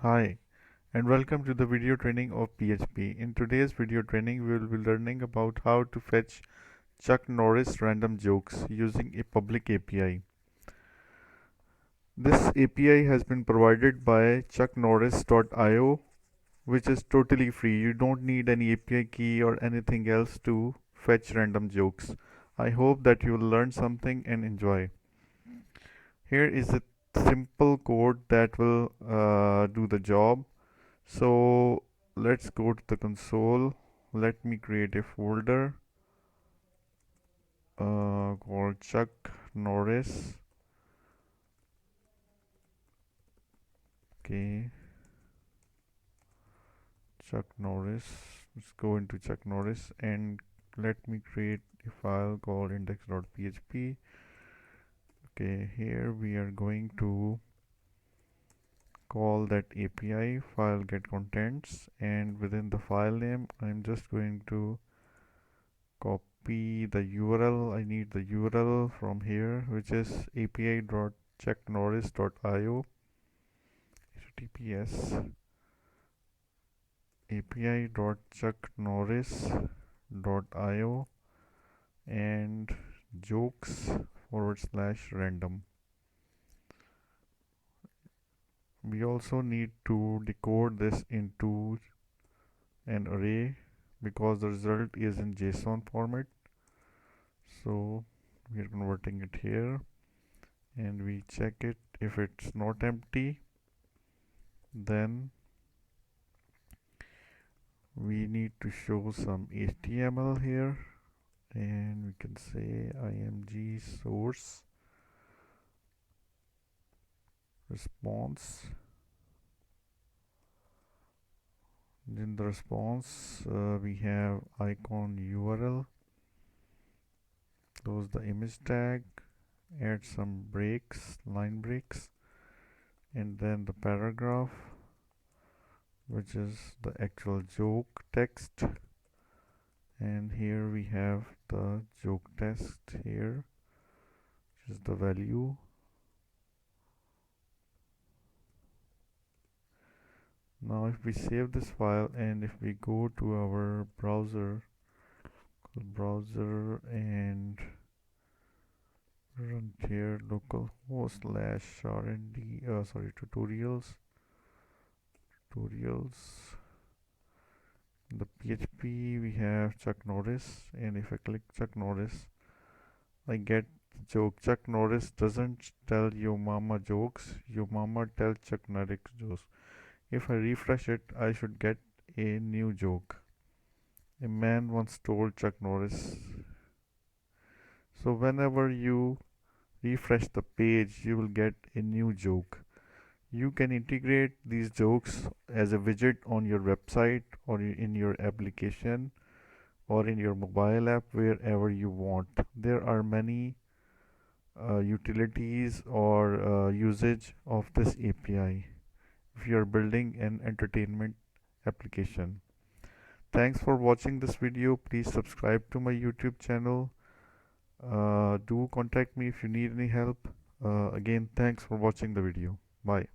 Hi, and welcome to the video training of PHP. In today's video training, we will be learning about how to fetch Chuck Norris random jokes using a public API. This API has been provided by chucknorris.io, which is totally free. You don't need any API key or anything else to fetch random jokes. I hope that you will learn something and enjoy. Here is a simple code that will do the job. So let's go to the console. Let me create a folder called Chuck Norris. Okay, Chuck Norris. Let's go into Chuck Norris and let me create a file called index.php. Okay, here we are going to call that API file get contents, and within the file name I'm just going to copy the URL. I need the URL from here, which is api.chucknorris.io, https api.chucknorris.io and jokes/random. We also need to decode this into an array because the result is in JSON format. So we are converting it here and we check it. If it's not empty, then we need to show some HTML here, and we can say img source response. In the response we have icon URL, close the image tag, add some breaks, line breaks, and then the paragraph, which is the actual joke text, and here we have the joke text here, which is the value. Now if we save this file and if we go to our browser and run here localhost/rnd tutorials. In the PHP we have Chuck Norris, and if I click Chuck Norris, I get the joke. Chuck Norris doesn't tell your mama jokes, your mama tells Chuck Norris jokes. If I refresh it, I should get a new joke. A man once told Chuck Norris. So whenever you refresh the page, you will get a new joke. You can integrate these jokes as a widget on your website or in your application or in your mobile app, wherever you want. There are many utilities or usage of this API if you are building an entertainment application. Thanks for watching this video. Please subscribe to my YouTube channel. Do contact me if you need any help. Again, thanks for watching the video. Bye.